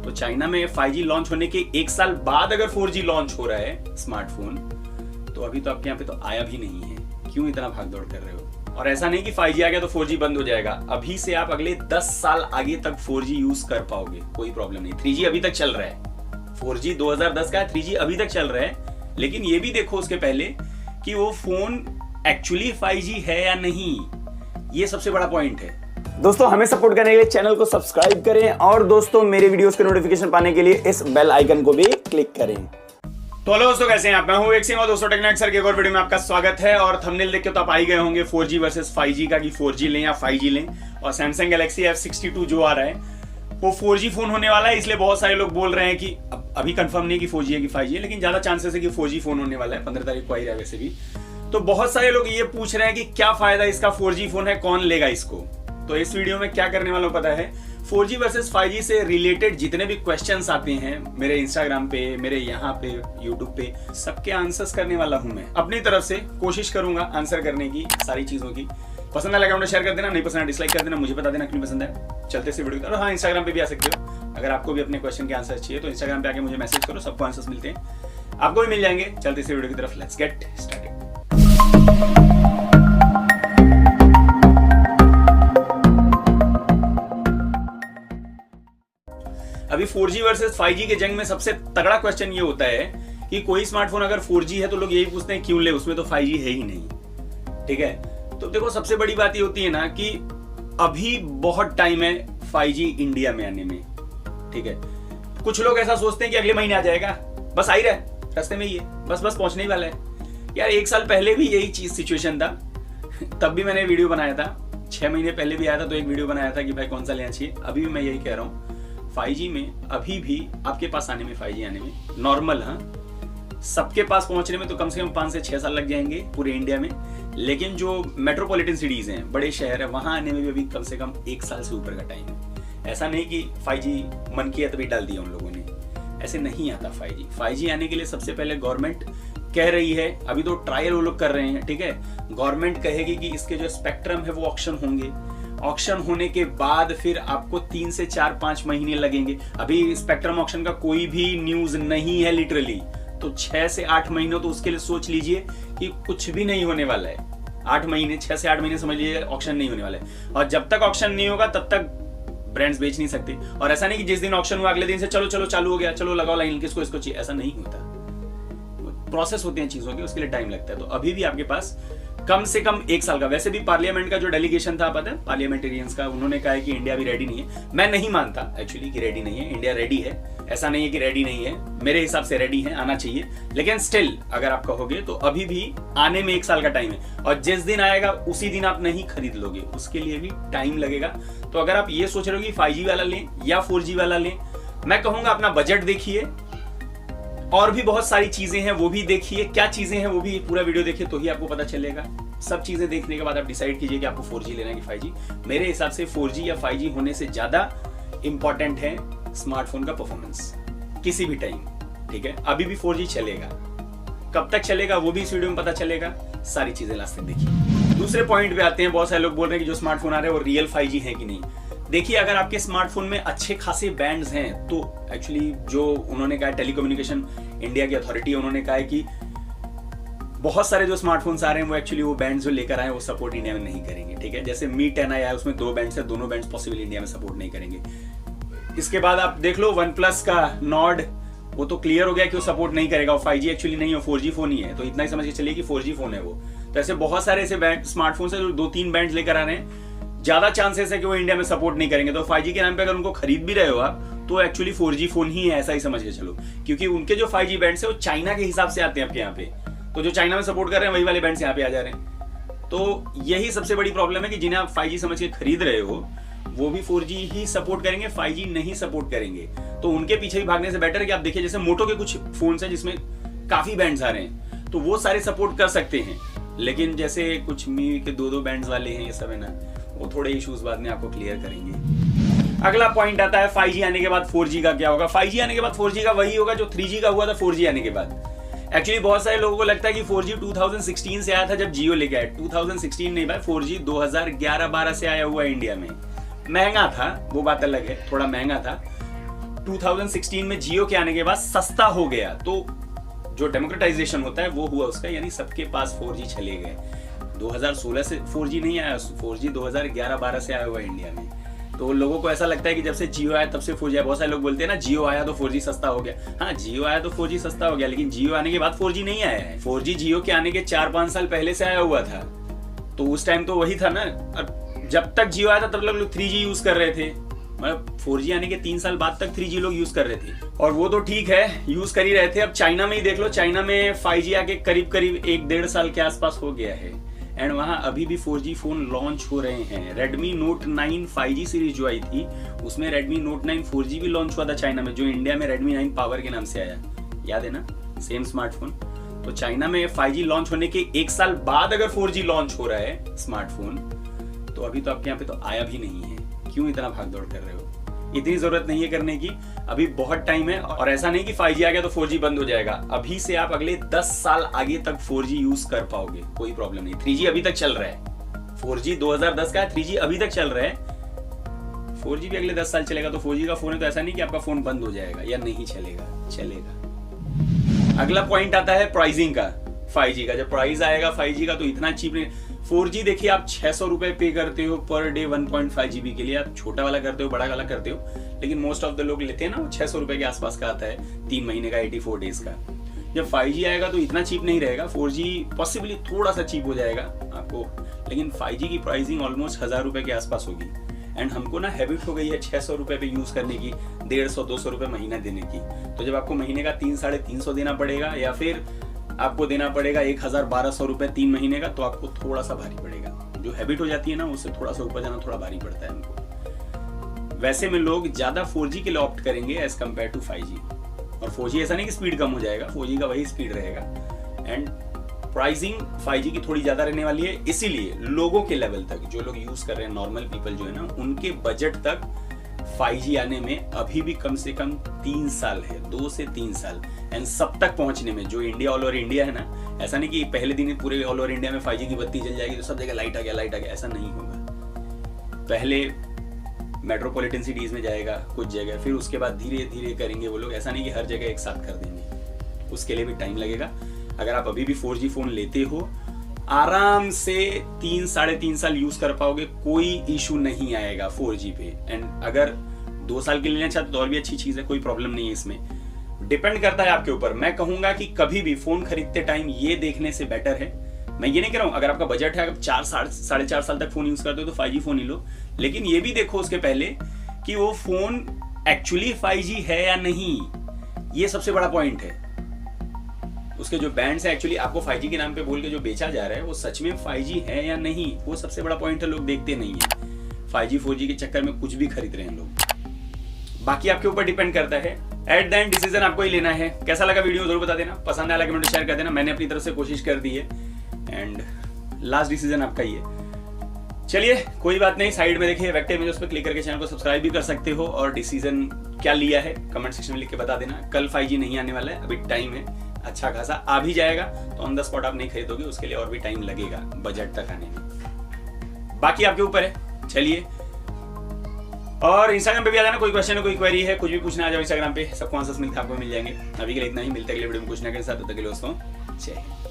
तो चाइना में 5G launch होने के 1 साल बाद अगर 4G लॉन्च हो रहा है स्मार्टफोन, तो अभी तो आपके यहाँ पे तो आया भी नहीं है। क्यों इतना भाग दौड़ कर रहे हो? और ऐसा नहीं कि 5G आ गया तो 4G बंद हो जाएगा। अभी से आप अगले 10 साल आगे तक 4G यूज कर पाओगे, कोई प्रॉब्लम नहीं। 3G अभी तक चल रहा है, 4G 2010 का है, 3G अभी तक चल रहा है। लेकिन ये भी देखो उसके पहले कि वो फोन एक्चुअली 5G है या नहीं, ये सबसे बड़ा पॉइंट है। दोस्तों, हमें सपोर्ट करने के लिए चैनल को सब्सक्राइब करें और दोस्तों मेरे वीडियोस के नोटिफिकेशन पाने के लिए इस बेल आइकन को भी क्लिक करें। तो हेलो दोस्तों, कैसे हैं आप? मैं हूं एक सिंह और दोस्तों टेक्निक सर के एक और वीडियो में आपका स्वागत है। और थंबनेल देख के तो आप आ ही गए होंगे 4G वर्सेस 5G का, कि 4G लें या 5G लें। और सैमसंग गैलेक्सी F62 जो आ रहा है वो 4G फोन होने वाला है, इसलिए बहुत सारे लोग बोल रहे हैं कि अभी कंफर्म नहीं कि 4G है कि 5G है, लेकिन ज्यादा चांसेस है कि 4G फोन होने वाला है। 15 तारीख को आई रहा है वैसे भी। तो बहुत सारे लोग ये पूछ रहे हैं कि क्या फायदा इसका, 4G फोन है, कौन लेगा इसको। तो इस वीडियो में क्या करने वाला हूं पता है, 4G वर्सेस 5G से रिलेटेड जितने भी क्वेश्चंस आते हैं मेरे इंस्टाग्राम पे, मेरे यहाँ पे, यूट्यूब पे, सबके आंसर्स करने वाला हूं मैं। अपनी तरफ से कोशिश करूंगा आंसर करने की सारी चीजों की। पसंद लगा उन्हें शेयर कर देना, नहीं पसंद डिसलाइक कर देना, मुझे बता देना क्यों पसंद है। चलते से वीडियो। हाँ, इंस्टाग्राम पे भी आ सकते हो। अगर आपको भी अपने क्वेश्चन के आंसर चाहिए तो इंस्टाग्राम पे आके मुझे मैसेज करो, सबको आंसर्स मिलते हैं, आपको भी मिल जाएंगे। चलते से वीडियो की तरफ, लेट्स गेट स्टार्टेड। अभी 4G वर्सेस 5G के जंग में सबसे तगड़ा क्वेश्चन ये होता है कि कोई स्मार्टफोन अगर 4G है तो लोग यही पूछते हैं क्यों ले, उसमें तो 5G है ही नहीं। ठीक है, तो देखो सबसे बड़ी बात ये होती है ना कि अभी बहुत टाइम है 5G इंडिया में आने में। ठीक है, कुछ लोग ऐसा सोचते हैं कि अगले महीने आ जाएगा, बस आ ही रहा है, रास्ते में ही है, बस पहुंचने ही वाला है। यार 1 साल पहले भी यही चीज सिचुएशन था, तब भी मैंने वीडियो बनाया था। 6 महीने पहले भी आया था तो एक वीडियो बनाया था कि भाई कौन सा लेना चाहिए। अभी भी मैं यही कह रहा हूँ, 5G में अभी भी आपके पास आने में, 5G आने में नॉर्मल, हाँ सबके पास पहुंचने में तो कम से कम 5 से 6 साल लग जाएंगे पूरे इंडिया में। लेकिन जो मेट्रोपॉलिटन सिटीज हैं, बड़े शहर है, वहां आने में भी अभी कम से कम 1 साल से ऊपर का टाइम है। ऐसा नहीं कि 5G मन किया तभी डाल दिया उन लोगों ने, ऐसे नहीं आता 5G। 5G आने के लिए सबसे पहले गवर्नमेंट कह रही है, अभी तो ट्रायल वो लोग कर रहे हैं। ठीक है, गवर्नमेंट कहेगी कि इसके जो स्पेक्ट्रम है वो ऑक्शन होंगे, ऑक्शन होने के बाद फिर आपको 3 से 4-5 महीने लगेंगे। अभी स्पेक्ट्रम ऑक्शन का कोई भी न्यूज नहीं है लिटरली, तो 6 से 8 महीनों तो उसके लिए सोच लीजिए कि कुछ भी नहीं होने वाला है। 8 महीने, 6 से 8 महीने समझ लीजिए ऑक्शन नहीं होने वाला है। और जब तक ऑक्शन नहीं होगा तब तक ब्रांड्स बेच नहीं सकते। और ऐसा नहीं कि जिस दिन ऑक्शन हुआ अगले दिन से चलो चालू हो गया, चलो लगाओ लाइन, किसको इसको चाहिए, ऐसा नहीं होता। प्रोसेस होते हैं चीजों के, उसके लिए टाइम लगता है। तो अभी भी आपके पास कम से कम 1 साल का, वैसे भी पार्लियामेंट का जो डेलीगेशन था पता है, पार्लियामेंटेरियंस का, उन्होंने कहा है कि इंडिया भी रेडी नहीं है। मैं नहीं मानता एक्चुअली कि रेडी नहीं है, इंडिया रेडी है। ऐसा नहीं है कि रेडी नहीं है, मेरे हिसाब से रेडी है, आना चाहिए। लेकिन स्टिल अगर आप कहोगे तो अभी भी आने में 1 साल का टाइम है। और जिस दिन आएगा उसी दिन आप नहीं खरीद लोगे, उसके लिए भी टाइम लगेगा। तो अगर आप ये सोच रहे हो कि 5G वाला लें या 4G वाला लें, मैं कहूंगा अपना बजट देखिए, और भी बहुत सारी चीजें हैं वो भी देखिए। क्या चीजें हैं वो भी पूरा वीडियो देखिए तो ही आपको पता चलेगा। सब चीजें देखने के बाद आप डिसाइड कीजिए कि आपको 4G लेना है कि 5G। मेरे हिसाब से 4G या 5G होने से ज्यादा इंपॉर्टेंट है स्मार्टफोन का परफॉर्मेंस किसी भी टाइम। ठीक है, अभी भी 4G चलेगा, कब तक चलेगा वो भी इस वीडियो में पता चलेगा। सारी चीजें लास्ट तक देखिए। दूसरे पॉइंट पे आते हैं, बहुत सारे लोग बोल रहे हैं कि जो स्मार्टफोन आ रहे हैं वो रियल 5G है कि नहीं। देखिए, अगर आपके स्मार्टफोन में अच्छे खासे बैंड्स हैं तो एक्चुअली जो उन्होंने कहा, टेलीकम्युनिकेशन इंडिया की अथॉरिटी, उन्होंने कहा है कि बहुत सारे जो स्मार्टफोन्स आ रहे हैं वो एक्चुअली वो बैंड्स जो लेकर आए वो सपोर्ट इंडिया में नहीं करेंगे। ठीक है, जैसे मी 10 आया, उसमें 2 बैंड्स है, दोनों बैंड्स पॉसिबल इंडिया में सपोर्ट नहीं करेंगे। इसके बाद आप देख लो OnePlus का नॉर्ड, वो तो क्लियर हो गया कि वो सपोर्ट नहीं करेगा, वो 5G एक्चुअली नहीं है, 4G फोन ही है। तो इतना ही समझ के चलिए कि 4G फोन है वो। तो ऐसे बहुत सारे ऐसे स्मार्टफोन्स है जो 2-3 बैंड्स लेकर आ रहे हैं, ज्यादा चांसेस है कि वो इंडिया में सपोर्ट नहीं करेंगे। तो 5G के नाम पे अगर उनको खरीद भी रहे हो आप तो एक्चुअली 4G फोन ही है, ऐसा ही समझ के चलो। क्योंकि उनके जो 5G बैंड्स है वो चाइना के हिसाब से आते हैं आपके यहाँ पे, तो जो चाइना में सपोर्ट कर रहे हैं वही वाले बैंड्स यहाँ पे आ जा रहे हैं। तो यही सबसे बड़ी प्रॉब्लम है कि जिन्हें आप 5G समझ के खरीद रहे हो वो भी 4G ही सपोर्ट करेंगे, 5G नहीं सपोर्ट करेंगे। तो उनके पीछे भी भागने से बेटर है कि आप देखिए, जैसे मोटो के कुछ फोन्स हैं जिसमें काफी बैंड्स आ रहे हैं, तो वो सारे सपोर्ट कर सकते हैं। लेकिन जैसे कुछ मी के 2-2 बैंड्स वाले हैं, ये सब है ना, वो थोड़े इश्यूज बाद में आपको क्लियर करेंगे। अगला पॉइंट आता है 5G आने के बाद 4G का क्या होगा। 5G आने के बाद 4G का वही होगा जो 3G का हुआ था 4G आने के बाद। एक्चुअली बहुत सारे लोगों को लगता है कि 4G 2016 से आया था जब जियो लेके आया। 2016 नहीं भाई, 4G 2011-12 से आया हुआ इंडिया में। महंगा था, वो बात अलग है, थोड़ा महंगा था। 2016 में जियो के आने के बाद सस्ता हो गया, तो जो डेमोक्रेटाइजेशन होता है वो हुआ उसका, यानी सबके पास 4G चले गए। 2016 से 4G नहीं आया, 4G 2011-12 से आया हुआ है इंडिया में। तो लोगों को ऐसा लगता है कि जब से जियो आया तब से 4G आया। बहुत सारे लोग बोलते हैं ना जियो आया तो 4G सस्ता हो गया। हाँ, जियो आया तो 4G सस्ता हो गया, लेकिन जियो आने के बाद 4G नहीं आया है। 4G जियो के आने के 4-5 साल पहले से आया हुआ था, तो उस टाइम तो वही था ना। अब जब तक जियो आया था तब लोग 3G यूज कर रहे थे, मतलब 4G आने के 3 साल बाद तक 3G लोग यूज कर रहे थे, और वो तो ठीक है, यूज कर ही रहे थे। अब चाइना में ही देख लो, चाइना में 5G आके करीब करीब 1-1.5 साल के आसपास हो गया है, एंड वहां अभी भी 4G फोन लॉन्च हो रहे हैं। Redmi Note 9 5G सीरीज जो आई थी, उसमें Redmi Note 9 4G भी लॉन्च हुआ था चाइना में, जो इंडिया में Redmi 9 पावर के नाम से आया, याद है ना, सेम स्मार्टफोन। तो चाइना में 5G लॉन्च होने के 1 साल बाद अगर 4G लॉन्च हो रहा है स्मार्टफोन, तो अभी तो आपके यहाँ पे तो आया भी नहीं है। क्यों इतना भाग दौड़ कर रहे हो? इतनी जरूरत नहीं है करने की, अभी बहुत टाइम है। और ऐसा नहीं कि 5G आ गया तो 4G बंद हो जाएगा, अभी से आप अगले 10 साल आगे तक 4G यूज कर पाओगे, कोई प्रॉब्लम नहीं। 3G अभी तक चल रहा है, 4G 2010 का है, 3G अभी तक चल रहा है, 4G भी अगले 10 साल चलेगा। तो 4G का फोन है तो ऐसा नहीं कि आपका फोन बंद हो जाएगा या नहीं चलेगा, चलेगा। अगला पॉइंट आता है प्राइसिंग का, 5G का। जब प्राइस आएगा 5G का तो इतना चीप नहीं। 4G देखिए, आप 600 रुपए पे करते हो पर डे 1.5 GB के लिए। आप छोटा वाला करते हो, बड़ा वाला करते हो, लेकिन मोस्ट ऑफ द लोग लेते हैं ना, वो 600 रुपए के आसपास का आता है, 3 महीने का, 84 डेज का। जब 5G आएगा तो इतना चीप नहीं रहेगा, 4G पॉसिबली थोड़ा सा चीप हो जाएगा आपको, लेकिन 5G की प्राइसिंग ऑलमोस्ट 1000 रुपए के आसपास होगी। एंड हमको ना हैबिट हो गई है 600 रुपए पे यूज करने की, 150-200 रुपए महीना देने की। तो जब आपको महीने का 300-350 देना पड़ेगा, या फिर आपको देना पड़ेगा 1000-1200 रुपए 3 महीने का, तो आपको थोड़ा सा भारी पड़ेगा। जो हैबिट हो जाती है ना, उससे थोड़ा सा ऊपर जाना थोड़ा भारी पड़ता है हमको। वैसे में लोग ज्यादा 4G के लिए ऑप्ट करेंगे एज कम्पेयर टू 5G। और 4G ऐसा नहीं कि स्पीड कम हो जाएगा, 4G का वही स्पीड रहेगा। एंड प्राइसिंग 5G की थोड़ी ज्यादा रहने वाली है, इसीलिए लोगों के लेवल तक, जो लोग यूज कर रहे हैं, नॉर्मल पीपल जो है ना, उनके बजट तक 5G आने में अभी भी कम से कम 3 साल है, 2 से 3 साल। एंड सब तक पहुंचने में, जो इंडिया, ऑल ओवर इंडिया है ना, ऐसा नहीं कि पहले दिन पूरे ऑल ओवर इंडिया में 5G की बत्ती जल जाएगी तो सब जगह लाइट आ गया, ऐसा नहीं होगा। पहले मेट्रोपॉलिटन सिटीज में जाएगा कुछ जगह, फिर उसके बाद धीरे धीरे करेंगे वो लोग, ऐसा नहीं कि हर जगह एक साथ कर देंगे, उसके लिए भी टाइम लगेगा। अगर आप अभी भी 4G फोन लेते हो, आराम से 3-3.5 साल यूज कर पाओगे, कोई इशू नहीं आएगा 4G पे। एंड अगर 2 साल के लिए लेना चाहते तो और भी अच्छी चीज है, कोई प्रॉब्लम नहीं है इसमें। डिपेंड करता है आपके ऊपर। मैं कहूंगा कि कभी भी फोन खरीदते टाइम ये देखने से बेटर है, मैं ये नहीं कह रहा हूं, अगर आपका बजट है, अगर 4-4.5 साल तक फोन यूज करते हो तो 5G फोन ही लो, लेकिन ये भी देखो उसके पहले कि वो फोन एक्चुअली 5G है या नहीं। ये सबसे बड़ा पॉइंट है। उसके जो बैंड्स है एक्चुअली आपको 5G के नाम पे बोल के जो बेचा जा रहा है, वो सच में 5G है या नहीं, वो सबसे बड़ा पॉइंट है। लोग देखते नहीं है, 5G 4G के चक्कर में कुछ भी खरीद रहे हैं लोग। बाकी आपके ऊपर डिपेंड करता है, एट द एंड डिसीजन आपको ही लेना है। कैसा लगा वीडियो जरूर बता देना, पसंद आया कमेंट शेयर कर देना, मैंने अपनी तरफ से कोशिश कर दी है, एंड लास्ट डिसीजन आपका ही है। चलिए कोई बात नहीं, साइड में देखिए वेक्टर इमेज, उस पर क्लिक करके चैनल को सब्सक्राइब भी कर सकते हो, और डिसीजन क्या लिया है कमेंट सेक्शन में लिख के बता देना। कल 5G नहीं आने वाला है, अभी टाइम है अच्छा खासा, आ भी जाएगा तो ऑन द स्पॉट आप नहीं खरीदोगे, उसके लिए और भी टाइम लगेगा बजट तक आने में। बाकी आपके ऊपर है। चलिए, और इंस्टाग्राम पे भी आ जाना, कोई क्वेश्चन है, कोई क्वेरी है, कुछ भी पूछना आ जाओ इंस्टाग्राम पे, सबको आंसर्स मिलते आपको मिल जाएंगे। अभी के लिए इतना ही, मिलते अगले वीडियो में कुछ ना के साथ, तब तक के लिए दोस्तों जय हिंद।